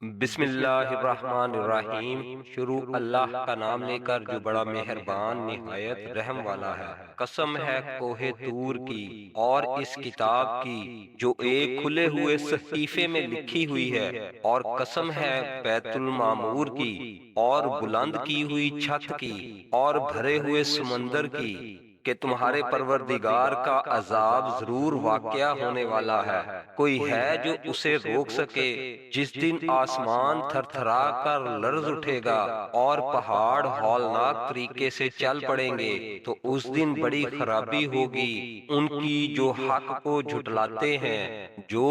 بسم اللہ الرحمن الرحیم۔ شروع اللہ کا نام لے کر جو بڑا مہربان نہایت رحم والا ہے۔ قسم ہے کوہ طور کی اور اس کتاب کی جو ایک کھلے ہوئے صحیفے میں لکھی ہوئی ہے، اور قسم ہے بیت المعمور کی اور بلند کی ہوئی چھت کی اور بھرے ہوئے سمندر کی، کہ تمہارے پروردگار کا عذاب ضرور واقعہ ہونے والا ہے۔ کوئی ہے جو اسے روک سکے؟ جس دن آسمان تھر تھرا کر لرز اٹھے گا اور پہاڑ ہولناک طریقے سے چل پڑیں گے، تو اس دن بڑی خرابی ہوگی ان کی جو حق کو جھٹلاتے ہیں، جو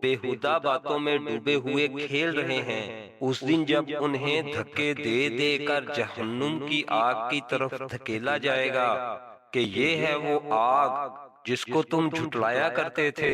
بےہودہ باتوں میں ڈوبے ہوئے کھیل رہے ہیں۔ اس دن جب انہیں دھکے دے دے کر جہنم کی آگ کی طرف دھکیلا جائے گا کہ یہ ہے وہ آگ جس کو تم جھٹلایا کرتے تھے۔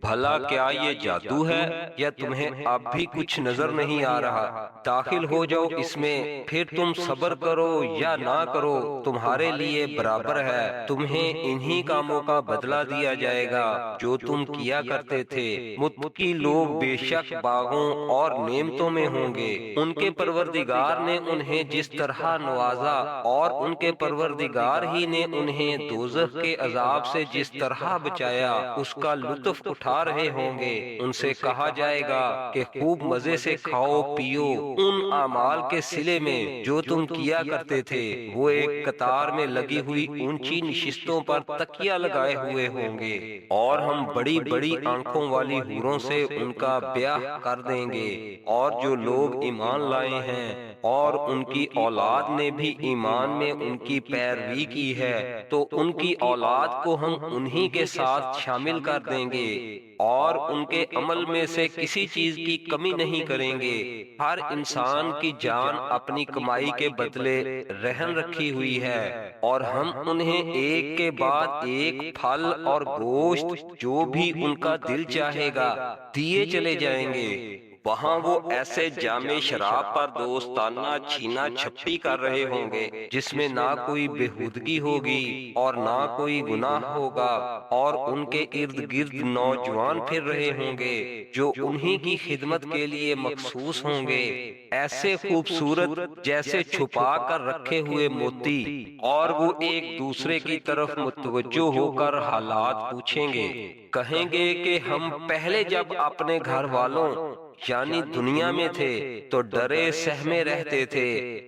بھلا کیا یہ جادو ہے یا تمہیں اب بھی کچھ نظر نہیں آ رہا؟ داخل ہو جاؤ اس میں، پھر تم صبر کرو یا نہ کرو تمہارے لیے برابر ہے، تمہیں انہی کاموں کا بدلہ دیا جائے گا جو تم کیا کرتے تھے۔ متقی لوگ بے شک باغوں اور نعمتوں میں ہوں گے۔ ان کے پروردگار نے انہیں جس طرح نوازا اور ان کے پروردگار ہی نے انہیں دوزخ کے عذاب سے جس طرح بچایا، اس کا لطف اٹھا رہے ہوں گے۔ ان سے کہا جائے گا کہ خوب مزے سے کھاؤ پیو ان اعمال کے صلے میں جو تم کیا کرتے تھے۔ وہ ایک قطار میں لگی ہوئی اونچی نشستوں پر تکیہ لگائے ہوئے ہوں گے، اور ہم بڑی بڑی آنکھوں والی حوروں سے ان کا بیاہ کر دیں گے۔ اور جو لوگ ایمان لائے ہیں اور ان کی اولاد نے بھی ایمان میں ان کی پیروی کی ہے، تو ان کی اولاد کو ہم انہی کے ساتھ شامل کر دیں گے، اور ان کے عمل میں سے کسی چیز کی کمی نہیں کریں گے۔ ہر انسان کی جان اپنی کمائی کے بدلے رہن رکھی ہوئی ہے، اور ہم انہیں ایک کے بعد ایک پھل اور گوشت جو بھی ان کا دل چاہے گا دیے چلے جائیں گے۔ وہاں وہ ایسے جامع شراب پر دوستانہ چھینا چھپی کر رہے ہوں گے جس میں نہ کوئی بےہودگی ہوگی اور نہ کوئی گناہ ہوگا، اور ان کے ارد گرد نوجوان پھر رہے ہوں گے جو انہی کی خدمت کے لیے مخصوص ہوں گے، ایسے خوبصورت جیسے چھپا کر رکھے ہوئے موتی۔ اور وہ ایک دوسرے کی طرف متوجہ ہو کر حالات پوچھیں گے، کہیں گے کہ ہم پہلے جب اپنے گھر والوں یعنی دنیا میں تھے تو ڈرے سہمے رہتے تھے،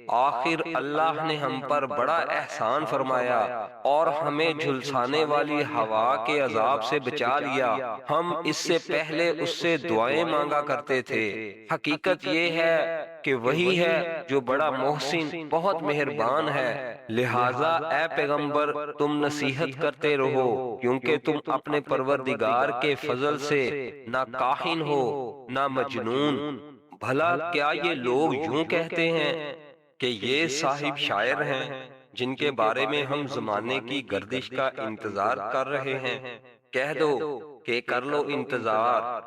آخر اللہ نے ہم پر بڑا احسان فرمایا اور ہمیں جھلسانے والی ہوا کے عذاب سے بچا لیا۔ ہم اس سے پہلے اس سے دعائیں مانگا کرتے تھے، حقیقت یہ ہے کہ وہی ہے جو بڑا محسن بہت مہربان ہے۔ لہٰذا اے پیغمبر تم نصیحت کرتے رہو، کیونکہ تم اپنے پروردگار کے فضل سے نہ کاہن ہو نہ مجنون۔ بھلا کیا یہ لوگ یوں کہتے ہیں کہ یہ صاحب شاعر ہیں جن کے بارے میں ہم زمانے کی گردش کا انتظار کر رہے ہیں؟ کہہ دو کہ کر لو انتظار،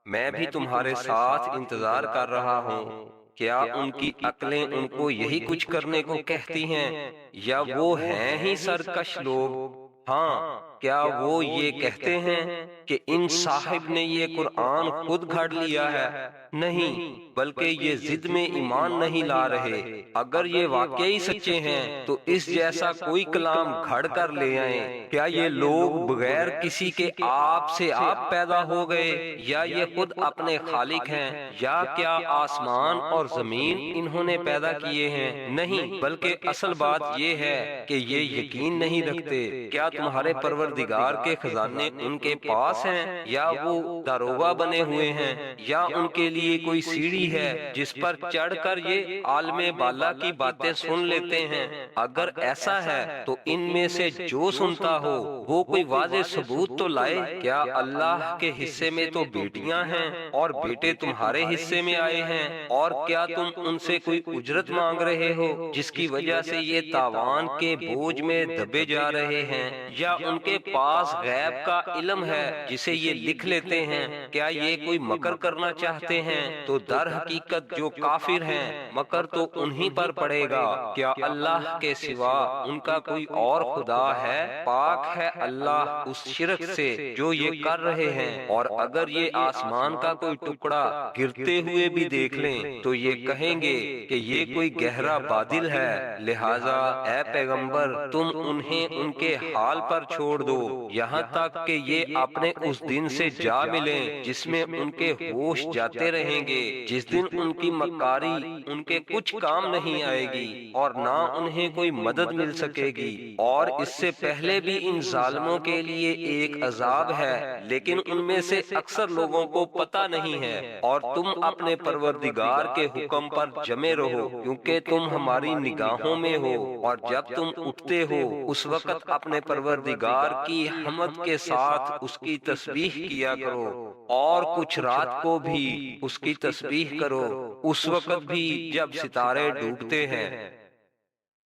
میں بھی تمہارے ساتھ انتظار کر رہا ہوں۔ کیا ان کی عقلیں ان کو یہی کچھ کرنے کو کہتی ہیں، یا وہ ہیں ہی سرکش لوگ؟ ہاں، کیا وہ یہ کہتے ہیں کہ ان صاحب نے یہ قرآن خود گھڑ لیا ہے؟ نہیں، بلکہ یہ ضد میں ایمان نہیں لا رہے۔ اگر یہ واقعی سچے ہیں تو اس جیسا کوئی کلام گھڑ کر لے آئیں۔ کیا یہ لوگ بغیر کسی کے آپ سے آپ پیدا ہو گئے، یا یہ خود اپنے خالق ہیں، یا کیا آسمان اور زمین انہوں نے پیدا کیے ہیں؟ نہیں، بلکہ اصل بات یہ ہے کہ یہ یقین نہیں رکھتے۔ کیا تمہارے پروردگار کے خزانے ان کے پاس ہیں، یا وہ داروغہ بنے ہوئے ہیں، یا ان کے لیے کوئی سیڑھی ہے جس پر چڑھ کر یہ عالم بالا کی باتیں سن لیتے ہیں؟ اگر ایسا ہے تو ان میں سے جو سنتا ہو وہ کوئی واضح ثبوت تو لائے۔ کیا اللہ کے حصے میں تو بیٹیاں ہیں اور بیٹے تمہارے حصے میں آئے ہیں، اور کیا تم ان سے کوئی اجرت مانگ رہے ہو جس کی وجہ سے یہ تاوان کے بوجھ میں دبے جا رہے ہیں، یا ان کے پاس غیب کا علم ہے جسے یہ لکھ لیتے ہیں؟ کیا یہ کوئی مکر کرنا چاہتے ہیں؟ تو در حقیقت جو کافر ہیں مکر تو انہی پر پڑے گا۔ کیا اللہ کے سوا ان کا کوئی اور خدا ہے؟ پاک ہے اللہ اس شرک سے جو یہ کر رہے ہیں۔ اور اگر یہ آسمان کا کوئی ٹکڑا گرتے ہوئے بھی دیکھ لیں تو یہ کہیں گے کہ یہ کوئی گہرا بادل ہے، لہذا اے پیغمبر تم انہیں ان کے حال پر چھوڑ دو یہاں تک کہ یہ اپنے اس دن سے جا ملیں جس میں ان کے ہوش جاتے رہیں گے، جس دن ان کی مکاری ان کے کچھ کام نہیں آئے گی اور نہ انہیں کوئی مدد مل سکے گی۔ اور اس سے پہلے بھی ان ظالموں کے لیے ایک عذاب ہے لیکن ان میں سے اکثر لوگوں کو پتہ نہیں ہے۔ اور تم اپنے پروردگار کے حکم پر جمے رہو کیونکہ تم ہماری نگاہوں میں ہو، اور جب تم اٹھتے ہو اس وقت اپنے پروردگار کی حمد کے ساتھ اس کی تسبیح کیا کرو، اور کچھ رات کو بھی اس کی تسبیح کرو، اس وقت بھی جب ستارے ڈوبتے ہیں۔